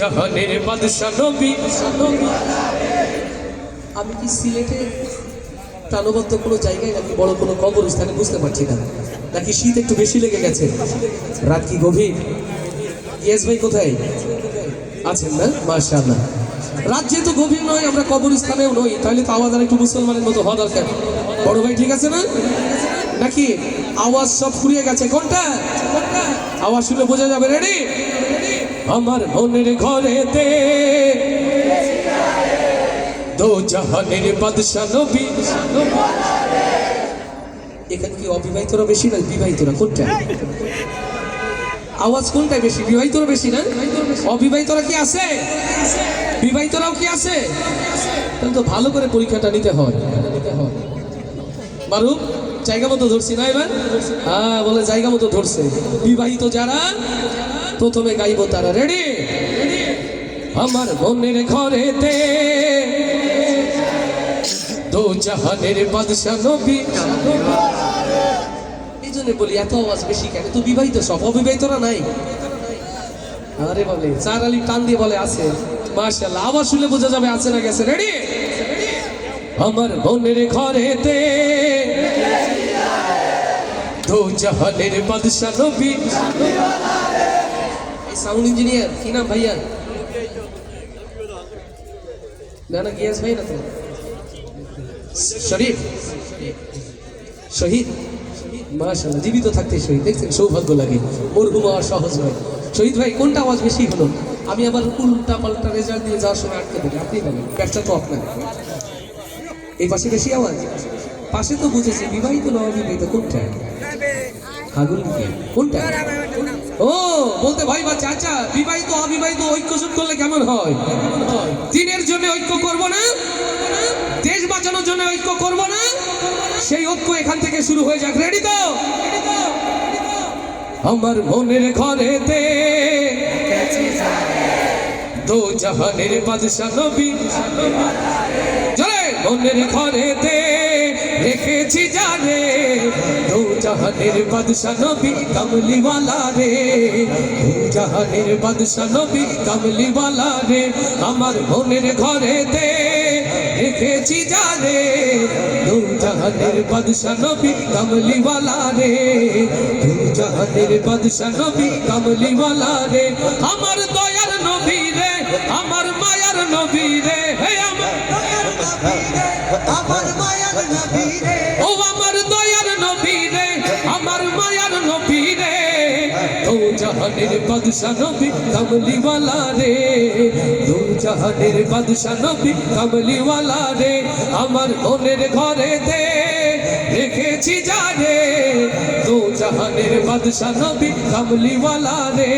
জাহানের বাদশা নবী। আমি কি সিলেটে প্রাণবন্ত কোনো জায়গায় নাকি বড় কোনো কবরস্থানে বুঝতে পারছি না, নাকি শীত একটু বেশি লেগে গেছে, রাত কি গভীর? ইয়েস ভাই কোথায় আছেন না? মাশাআল্লাহ। রাত যেহেতু গভীর নয়, আমরা কবরস্থানেও নই, তাহলে তো আওয়াজ আর একটু মুসলমানের মতো হওয়া দরকার। বড় ভাই ঠিক আছে না? নাকি আওয়াজ সব ফুরিয়ে গেছে? কোনটা আওয়াজ শুনে বোঝা যাবে? রেডি? আমার মনের ঘরেতে দো জাহানের বাদশা নবী। এখানে কি অবিবাহিতরা বেশি না বিবাহিতরা? কোনটা আওয়াজ কোনটা বেশি? বিবাহিতরা বেশি না অবিবাহিতরা কি আছে? বিবাহিতরাও কি আছে? তাহলে তো ভালো করে পরীক্ষাটা নিতে হয়। মারুফ জায়গা মতো ধরছি না এবার? হ্যাঁ বলে জায়গা মতো ধরছে। বিবাহিত যারা প্রথমে গাইব তারা। রেডি? আমার মনের ঘরেতে দো জাহানের বাদশা নবী। এই জন্য বলি এত আওয়াজ বেশি কেন? তো বিবাহিত সব, অবিবাহিতরা নাই। আরে বলে চার আলি টান দিয়ে বলে আছে। মাশাআল্লাহ, আওয়াজ শুনে বোঝা যাবে আছে না গেছে। রেডি? আমার মনের ঘরেতে দো জাহানের বাদশা নবী। এই সাউন্ড ইঞ্জিনিয়ার কি নাম ভাইয়া? না না গিয়াস ভাই না তো, শরীফ শহীদ। মাশাআল্লাহ, জীবিত থাকতে শহীদ, দেখছেন সৌভাগ্য লাগে। মরহুম আর সহজ নয়। শহীদ ভাই কোনটা আওয়াজ বেশি হলো? আমি আবার উল্টা পাল্টা রেজাল্ট দিয়ে যাওয়ার সময় আটকে দেবো, আপনি বলেন। ব্যবসা তো আপনার। এই পাশে বেশি আওয়াজ? পাশে তো বুঝেছি, বিবাহিত না অবিবাহিত কোনটা? আগুন কোনটা? ও বলতে ভাই বা চাচা, বিবাহিত অবিবাহিত ঐক্য জোট করলে কেমন হয়? দিনের জন্য ঐক্য করব না, দেশ বাঁচানোর জন্য ঐক্য করব না, সেই ঐক্য এখান থেকে শুরু হয়ে যাক। রেডি তো? আমার মনের ঘরেতে দো জাহানের বাদশা নবী। চলে মনের ঘরেতে রেখেছি জানে দো জাহানের বাদশা নবী কামলিওয়ালা রে। দো জাহানের বাদশা নবী কামলিওয়ালা রে। আমার মনের ঘরেতে রেখেছি জানে দো জাহানের বাদশা নবী কামলিওয়ালা রে। দো জাহানের বাদশা নবী কামলিওয়ালা রে। আমার দয়ার নবী রে, আমার মায়ার নবী রে। হে আমার দয়ার নবী রে, আমার মায়ার নবী রে। ও আমার দয়ার নবী রে, আমার মায়ার নবী রে। দো জাহানের বাদশা নবী কামলিওয়ালা রে। দো জাহানের বাদশা নবী কামলিওয়ালা রে। আমার মনের ঘরেতে রেখেছি জানে দো জাহানের বাদশা নবী কামলিওয়ালা রে।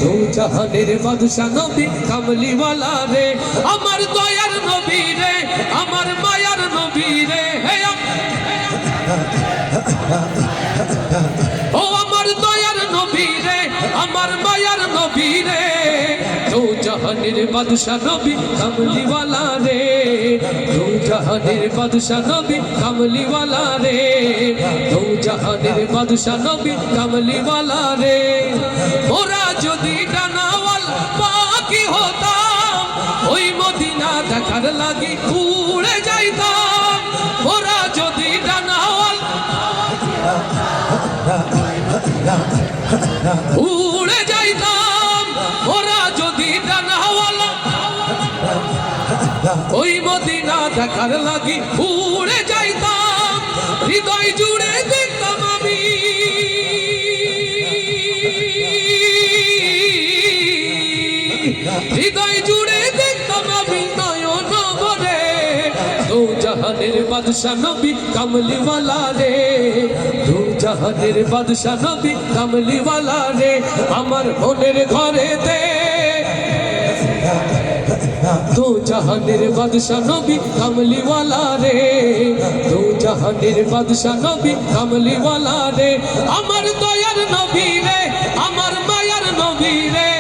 দো জাহানের বাদশা নবী কামলিওয়ালা রে। আমার দয়ার নবী রে, আমার মায়ার নবী রে। ও আমার দয়ার নবী রে, আমার মায়ার নবী রে। দো জাহানের বাদশা নবী কামলিওয়ালা রে। দো জাহানের বাদশা নবী কামলিওয়ালা রে। দো জাহানের বাদশা নবী কামলিওয়ালা রে। ওরা যদি ডানাওয়ালা পাখি হতাম, ওই মদিনা দেখার লাগি উড়ে যাইতাম। ওরা যদি ডানাওয়ালা উড়ে যাইতাম, ওরা যদি ডানাওয়ালা ওই মদিনা দেখার লাগি উড়ে যাইতাম। হৃদয় জুড়ে দেখতাম আমি, হৃদয় জুড়ে দেখতাম আমি নয়ন ভরে দো জাহানের বাদশা নবী কামলিওয়ালা রে। দো জাহানের বাদশা নবী কামলিওয়ালা রে। আমার মনের ঘরেতে দো জাহানের বাদশা নবী কামলিওয়ালা রে। দো জাহানের বাদশা নবী কামলিওয়ালা রে। আমার দয়ার নবী রে, আমার মায়ার নবী রে।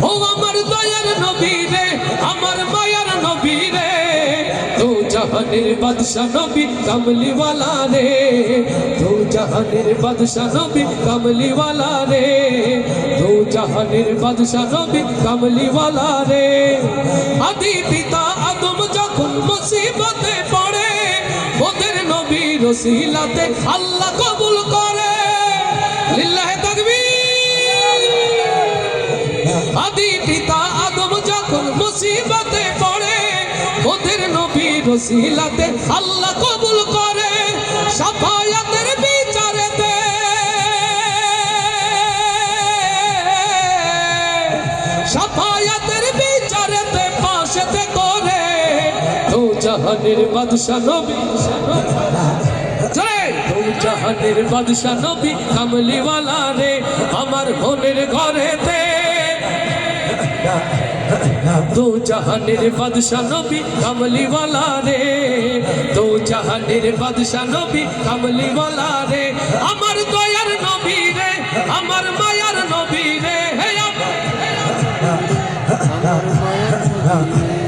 ও আমার দয়ার নবী রে, আমার মায়ার নবী রে। দো জাহানের বাদশা নবী কামলিওয়ালা রে। দো জাহানের বাদশা নবী কামলিওয়ালা রে, দু জাহানের বাদশা নবী কামলিওয়ালা রে। আদি পিতা আদম যখন মুসিবতে পড়ে, ওদের নবীর ওসিলাতে আল্লাহ কবুল করে। লিল্লাহে তাকবীর। আদি পিতা আদম যখন মুসিবতে পড়ে, ওদের নবীর ওসিলাতে আল্লাহ কবুল করে। শাফায়াতের বিচারেতে, শাফায়াতের বিচারেতে পাশেতে করে, দু জাহানের বাদশা নবী, দু জাহানের বাদশা নবী কামলিওয়ালা রে। আমার মনের ঘরেতে দু জাহানের বাদশা নবী কামলিওয়ালা রে, দু জাহানের বাদশা নবী কামলিওয়ালা রে। আমার দয়ার নবী রে, আমার মায়ার নবী রে,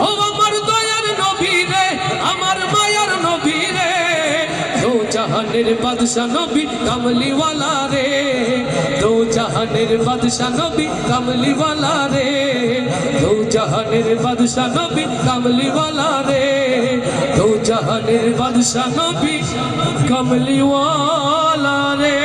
ও আমার দয়ার নবী রে, আমার মায়ার নবী রে। দু জাহানের বাদশা নবী কামলিওয়ালা রে, দু জাহানের বাদশা নবী কামলিওয়ালা রে, দু জাহানের বাদশা নবী কামলিওয়ালা রে, দু জাহানের বাদশা নবী কামলিওয়ালা রে।